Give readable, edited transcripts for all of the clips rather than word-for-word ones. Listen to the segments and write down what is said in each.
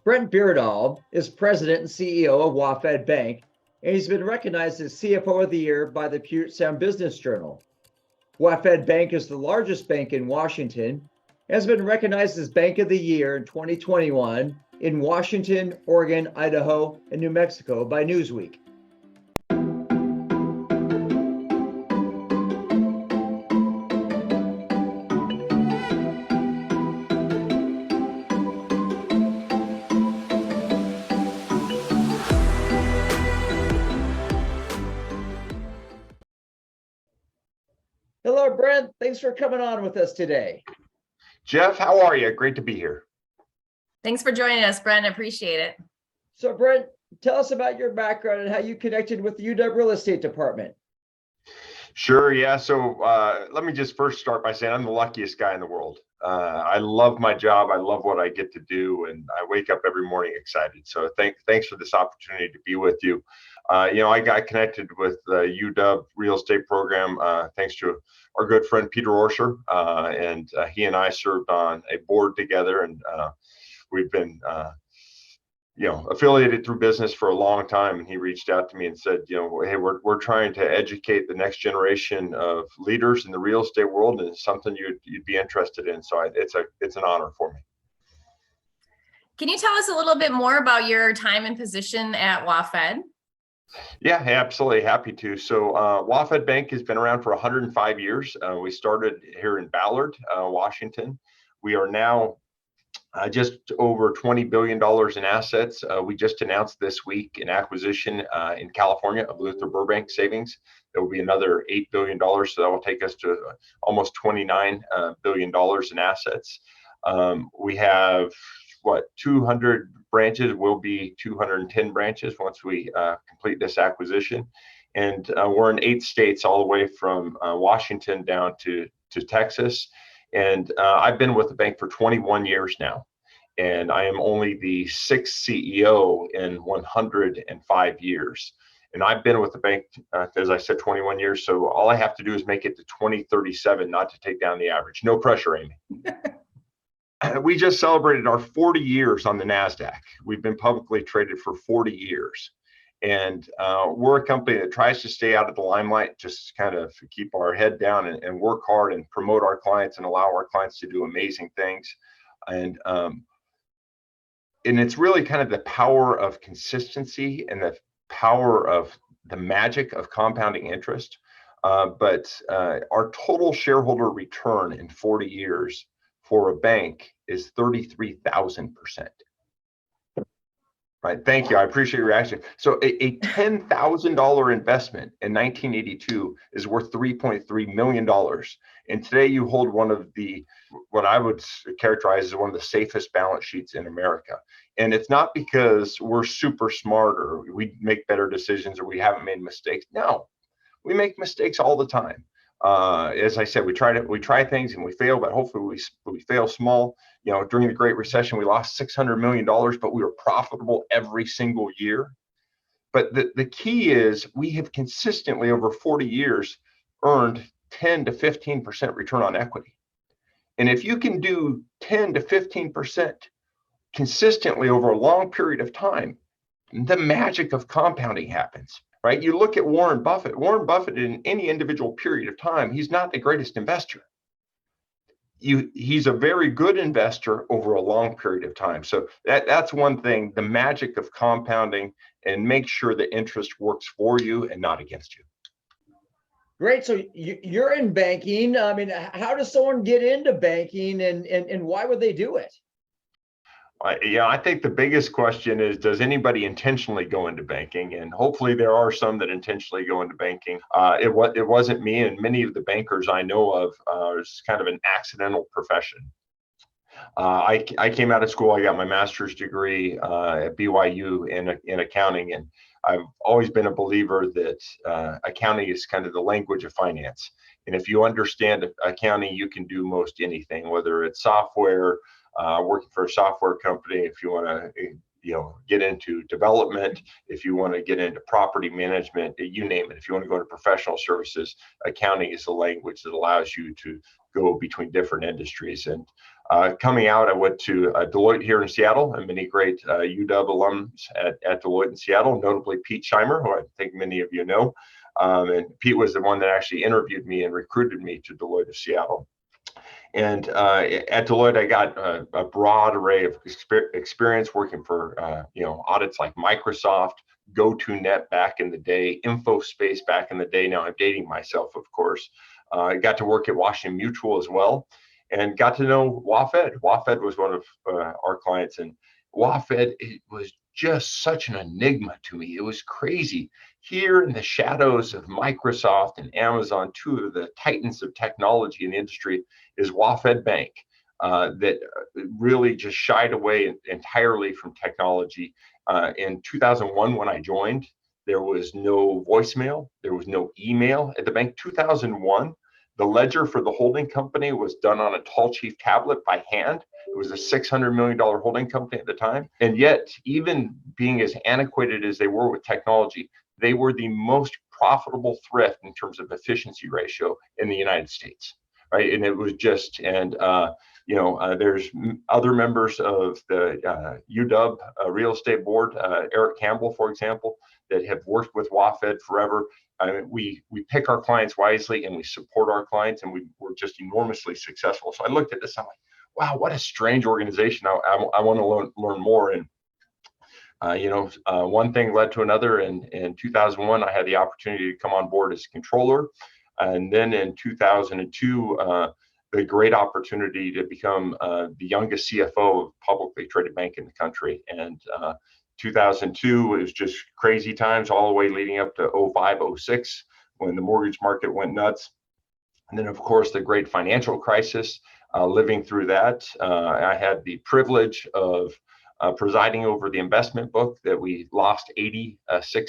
Brent Beardall is president and CEO of WaFd Bank, and he's been recognized as CFO of the Year by the Puget Sound Business Journal. WaFd Bank is the largest bank in Washington and has been recognized as Bank of the Year in 2021 in Washington, Oregon, Idaho, and New Mexico by Newsweek. Hello, Brent. Thanks for coming on with us today. Jeff, how are you? Great to be here. Thanks for joining us, Brent. Appreciate it. So, Brent, tell us about your background and how you connected with the UW Real Estate Department. Sure, yeah. So let me just first start by saying I'm the luckiest guy in the world. I love my job. I love what I get to do, and I wake up every morning excited. So thanks for this opportunity to be with you. I got connected with the UW Real Estate Program thanks to our good friend Peter Orscher, and he and I served on a board together, and we've been affiliated through business for a long time. And he reached out to me and said, hey, we're trying to educate the next generation of leaders in the real estate world, and it's something you'd be interested in. So it's an honor for me. Can you tell us a little bit more about your time and position at WaFd? Yeah, absolutely. Happy to. So WaFd Bank has been around for 105 years. We started here in Ballard, Washington. We are now just over $20 billion in assets. We just announced this week an acquisition in California of Luther Burbank Savings. There will be another $8 billion, so that will take us to almost $29 billion in assets. We have 200 branches, will be 210 branches once we complete this acquisition. And we're in 8 states, all the way from Washington down to Texas. And I've been with the bank for 21 years now, and I am only the 6th CEO in 105 years. And I've been with the bank, as I said, 21 years. So all I have to do is make it to 2037, not to take down the average. No pressure, Amy. We just celebrated our 40 years on the Nasdaq. We've been publicly traded for 40 years. And we're a company that tries to stay out of the limelight, just kind of keep our head down and work hard and promote our clients and allow our clients to do amazing things. And it's really kind of the power of consistency and the power of the magic of compounding interest. But our total shareholder return in 40 years for a bank is 33,000%. Right. Thank you. I appreciate your reaction. So a $10,000 investment in 1982 is worth $3.3 million. And today you hold one of what I would characterize as one of the safest balance sheets in America. And it's not because we're super smart or we make better decisions or we haven't made mistakes. No, we make mistakes all the time. As I said, we try things and we fail, but hopefully we fail small. During the Great Recession, we lost $600 million, but we were profitable every single year. But the key is we have consistently over 40 years earned 10 to 15% return on equity. And if you can do 10 to 15% consistently over a long period of time, the magic of compounding happens. Right? You look at Warren Buffett. Warren Buffett, in any individual period of time, he's not the greatest investor. He's a very good investor over a long period of time. So that's one thing, the magic of compounding, and make sure the interest works for you and not against you. Great. So you're in banking. I mean, how does someone get into banking, and why would they do it? I think the biggest question is, does anybody intentionally go into banking? And hopefully there are some that intentionally go into banking. It wasn't me, and many of the bankers I know of, it's kind of an accidental profession. I came out of school, I got my master's degree at BYU in accounting, and I've always been a believer that accounting is kind of the language of finance. And if you understand accounting, you can do most anything, whether it's software, working for a software company, if you want to get into development, if you want to get into property management, you name it. If you want to go into professional services, accounting is the language that allows you to go between different industries. And Coming out, I went to Deloitte here in Seattle, and many great UW alums at Deloitte in Seattle, notably Pete Scheimer, who I think many of you know. And Pete was the one that actually interviewed me and recruited me to Deloitte of Seattle. And at Deloitte, I got a broad array of experience working for audits like Microsoft, GoToNet back in the day, InfoSpace back in the day. Now I'm dating myself, of course. I got to work at Washington Mutual as well, and got to know WaFd. WaFd was one of our clients, and WaFd, it was just such an enigma to me. It was crazy. Here in the shadows of Microsoft and Amazon, two of the titans of technology in the industry, is WaFd Bank, that really just shied away entirely from technology. In 2001, when I joined, there was no voicemail, there was no email at the bank. 2001, the ledger for the holding company was done on a tall chief tablet by hand. It was a $600 million holding company at the time. And yet, even being as antiquated as they were with technology, they were the most profitable thrift in terms of efficiency ratio in the United States, right? And it was just, and there's other members of the UW real estate board, Eric Campbell, for example, that have worked with WaFd forever. We pick our clients wisely, and we support our clients, and we're just enormously successful. So I looked at this, I'm like, wow, what a strange organization. I want to learn more. And one thing led to another. And in 2001, I had the opportunity to come on board as controller. And then in 2002, the great opportunity to become the youngest CFO of a publicly traded bank in the country. And 2002, it was just crazy times all the way leading up to 05, 06, when the mortgage market went nuts. And then, of course, the great financial crisis, living through that. I had the privilege of presiding over the investment book that we lost $86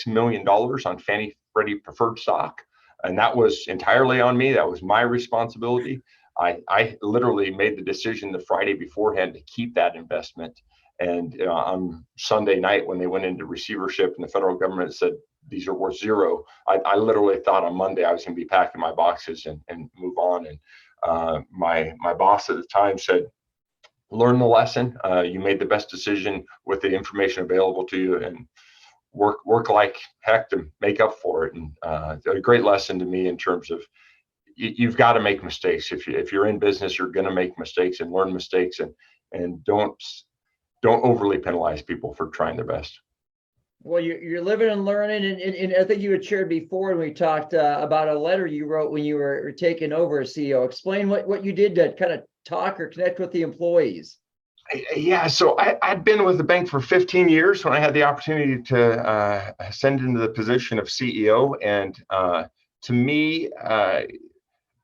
million on Fannie Freddie preferred stock. And that was entirely on me. That was my responsibility. I literally made the decision the Friday beforehand to keep that investment. And on Sunday night, when they went into receivership and the federal government said these are worth zero, I literally thought on Monday I was going to be packing my boxes and move on. And my boss at the time said, learn the lesson. You made the best decision with the information available to you, and work like heck to make up for it. And a great lesson to me in terms of you've got to make mistakes. If you're in business, you're going to make mistakes, and learn mistakes, and don't overly penalize people for trying their best. Well, you're living and learning, and I think you had shared before when we talked about a letter you wrote when you were taking over as CEO. Explain what you did to kind of talk or connect with the employees. Yeah, so I'd been with the bank for 15 years when I had the opportunity to ascend into the position of CEO. And to me,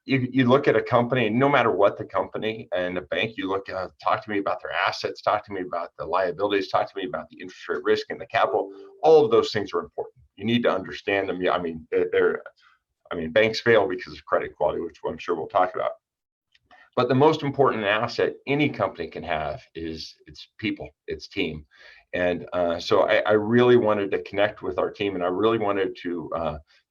you look at a company, no matter what the company and the bank, you talk to me about their assets, talk to me about the liabilities, talk to me about the interest rate risk and the capital. All of those things are important. You need to understand them. I mean, banks fail because of credit quality, which I'm sure we'll talk about. But the most important asset any company can have is its people, its team. And so I really wanted to connect with our team, and I really wanted to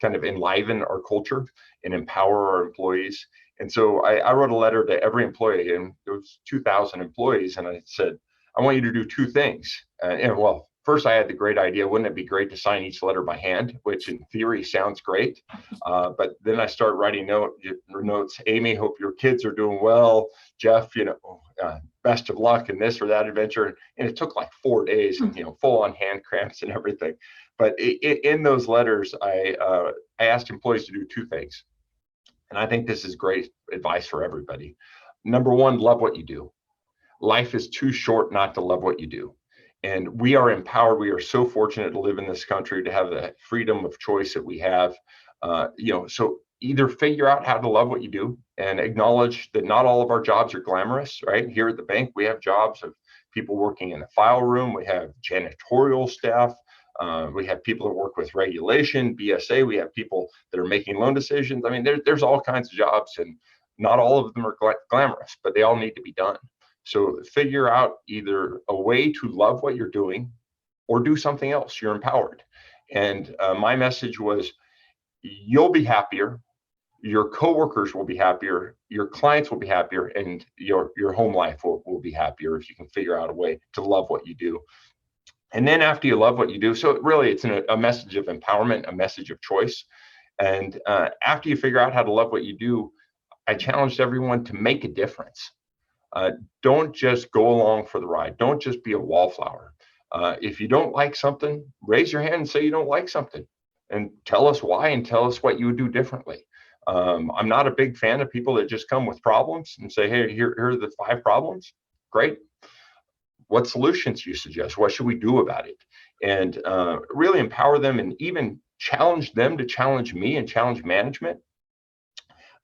kind of enliven our culture and empower our employees. And so I wrote a letter to every employee, and there was 2,000 employees, and I said, I want you to do two things. Well, first I had the great idea, wouldn't it be great to sign each letter by hand, which in theory sounds great. But then I start writing notes. Amy, hope your kids are doing well. Jeff, best of luck in this or that adventure. And it took like 4 days, and full on hand cramps and everything. But in those letters, I asked employees to do two things. And I think this is great advice for everybody. Number one, love what you do. Life is too short not to love what you do. And we are empowered. We are so fortunate to live in this country, to have the freedom of choice that we have. So either figure out how to love what you do and acknowledge that not all of our jobs are glamorous, right? Here at the bank, we have jobs of people working in the file room. We have janitorial staff. We have people that work with regulation, BSA. We have people that are making loan decisions. I mean, there's all kinds of jobs, and not all of them are glamorous, but they all need to be done. So figure out either a way to love what you're doing or do something else. You're empowered. And my message was, you'll be happier your coworkers will be happier, your clients will be happier, and your home life will be happier if you can figure out a way to love what you do. And then after you love what you do, so really it's a message of empowerment, a message of choice. And after you figure out how to love what you do, I challenged everyone to make a difference. Don't just go along for the ride. Don't just be a wallflower. If you don't like something, raise your hand and say you don't like something, and tell us why and tell us what you would do differently. I'm not a big fan of people that just come with problems and say, hey, here are the 5 problems. Great. What solutions do you suggest? What should we do about it? And really empower them, and even challenge them to challenge me and challenge management.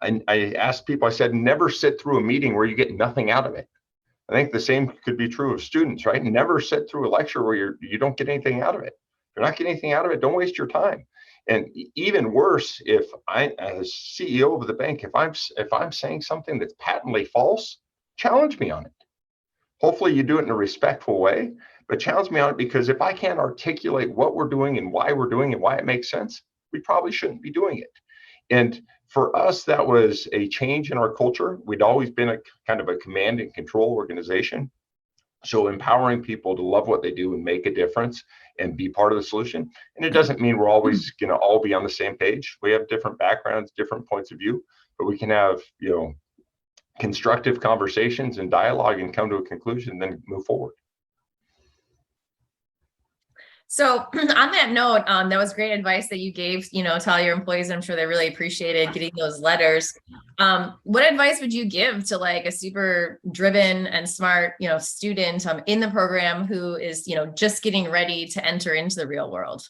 And I asked people, I said, never sit through a meeting where you get nothing out of it. I think the same could be true of students, right? Never sit through a lecture where you don't get anything out of it. If you're not getting anything out of it, don't waste your time. And even worse, if I, as CEO of the bank, if I'm saying something that's patently false, challenge me on it. Hopefully you do it in a respectful way, but challenge me on it, because if I can't articulate what we're doing and why we're doing it and why it makes sense, we probably shouldn't be doing it. And for us, that was a change in our culture. We'd always been a kind of a command and control organization. So empowering people to love what they do and make a difference and be part of the solution. And it doesn't mean we're always going to all be on the same page. We have different backgrounds, different points of view, but we can have, constructive conversations and dialogue and come to a conclusion, then move forward. So on that note, that was great advice that you gave, to all your employees. I'm sure they really appreciated getting those letters. What advice would you give to like a super driven and smart, student in the program who is, just getting ready to enter into the real world?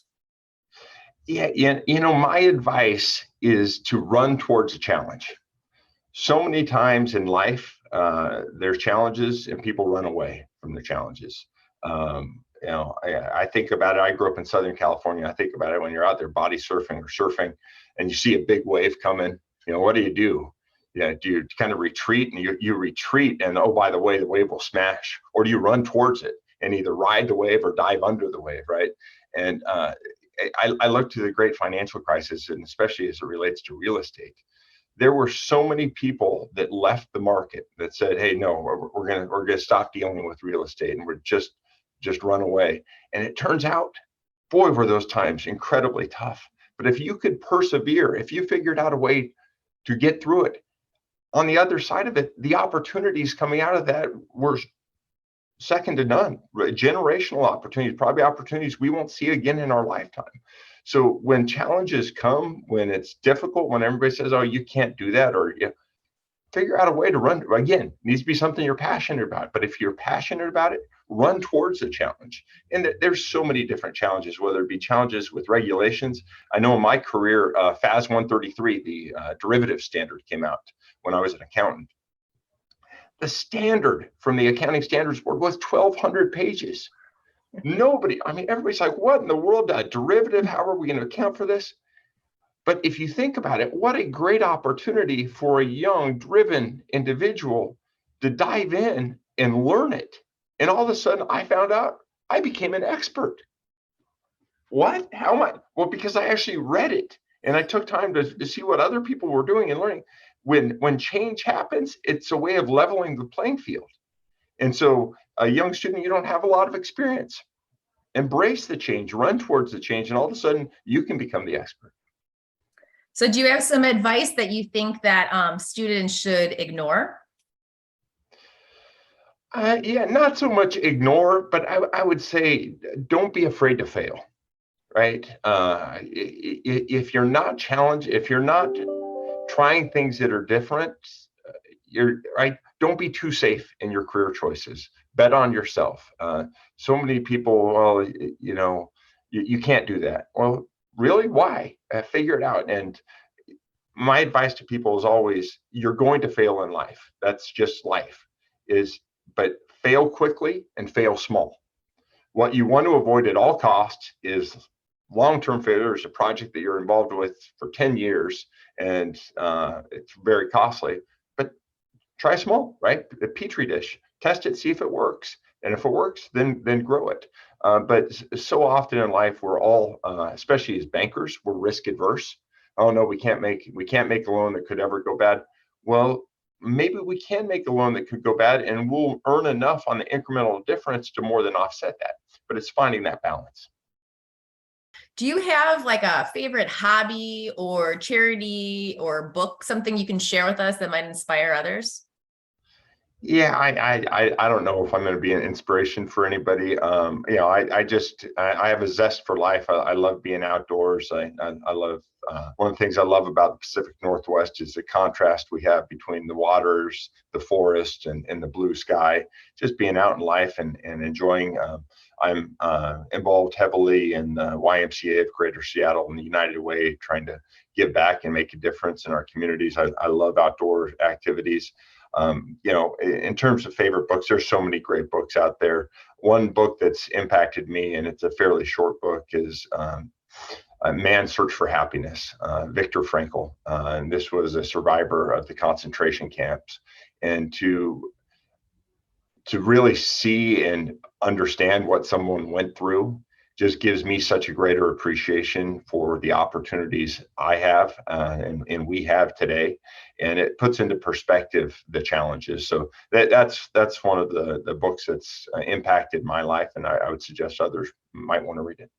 Yeah, my advice is to run towards a challenge. So many times in life, there's challenges and people run away from the challenges. I think about it. I grew up in Southern California. I think about it when you're out there body surfing or surfing and you see a big wave coming, what do? Yeah, do you kind of retreat? And you retreat, and oh, by the way, the wave will smash. Or do you run towards it and either ride the wave or dive under the wave, right? And I look to the great financial crisis, and especially as it relates to real estate. There were so many people that left the market that said, hey, no, we're gonna stop dealing with real estate, and we're just run away. And it turns out, boy, were those times incredibly tough. But if you could persevere, if you figured out a way to get through it, on the other side of it, the opportunities coming out of that were second to none. Generational opportunities, probably opportunities we won't see again in our lifetime. So when challenges come, when it's difficult, when everybody says, oh, you can't do that, or figure out a way to run. Again, it needs to be something you're passionate about. But if you're passionate about it, run towards the challenge. And there's so many different challenges, whether it be challenges with regulations. I know in my career, FAS 133, the derivative standard, came out when I was an accountant. The standard from the Accounting Standards Board was 1,200 pages. Everybody's like, what in the world, a derivative? How are we going to account for this? But if you think about it, what a great opportunity for a young, driven individual to dive in and learn it. And all of a sudden, I found out I became an expert. What? How am I? Well, because I actually read it and I took time to see what other people were doing and learning. When change happens, it's a way of leveling the playing field. And so a young student, you don't have a lot of experience. Embrace the change, run towards the change, and all of a sudden you can become the expert. So do you have some advice that you think that students should ignore? Yeah, not so much ignore, but I would say don't be afraid to fail, right? If you're not challenged, if you're not trying things that are different, you're right. Don't be too safe in your career choices. Bet on yourself. So many people, well, you can't do that. Well, really? Why? Figure it out. And my advice to people is always, you're going to fail in life. That's just life. But fail quickly and fail small. What you want to avoid at all costs is long-term failure. Is a project that you're involved with for 10 years and it's very costly. But try small, right? A petri dish, test it, see if it works. And if it works, then grow it. But so often in life, we're all, especially as bankers, we're risk adverse. oh no, we can't make a loan that could ever go bad. Well, maybe we can make a loan that could go bad, and we'll earn enough on the incremental difference to more than offset that. But it's finding that balance. Do you have like a favorite hobby or charity or book, something you can share with us that might inspire others? Yeah, I don't know if I'm going to be an inspiration for anybody. I have a zest for life. I love being outdoors. I love one of the things I love about the Pacific Northwest is the contrast we have between the waters, the forest, and the blue sky. Just being out in life and enjoying. I'm involved heavily in the YMCA of Greater Seattle and the United Way, trying to give back and make a difference in our communities. I love outdoor activities. In terms of favorite books, there's so many great books out there. One book that's impacted me, and it's a fairly short book, is A Man's Search for Happiness, Viktor Frankl. And this was a survivor of the concentration camps. And to really see and understand what someone went through just gives me such a greater appreciation for the opportunities I have and we have today, and it puts into perspective the challenges. So that's one of the books that's impacted my life, and I would suggest others might want to read it.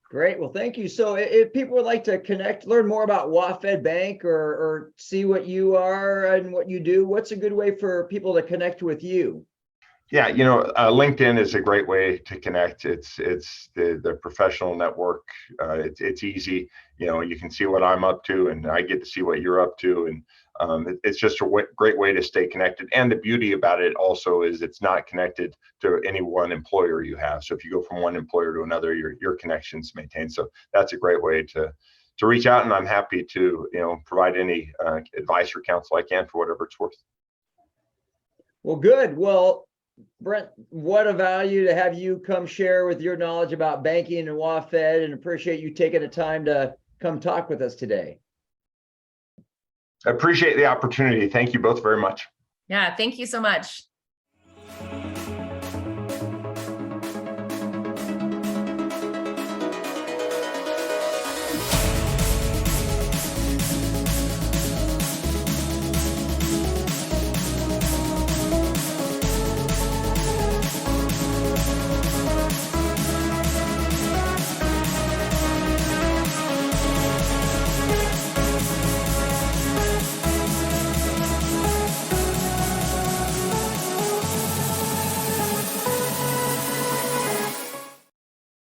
Great. Well, thank you. So if people would like to connect, learn more about WaFd Bank or see what you are and what you do, what's a good way for people to connect with you? Yeah, LinkedIn is a great way to connect. It's the professional network. It's easy. You can see what I'm up to, and I get to see what you're up to, and it's just a great way to stay connected. And the beauty about it also is it's not connected to any one employer you have. So if you go from one employer to another, your connections maintained. So that's a great way to reach out, and I'm happy to provide any advice or counsel I can for whatever it's worth. Well, good. Well, Brent, what a value to have you come share with your knowledge about banking and WaFd, and appreciate you taking the time to come talk with us today. I appreciate the opportunity. Thank you both very much. Yeah, thank you so much.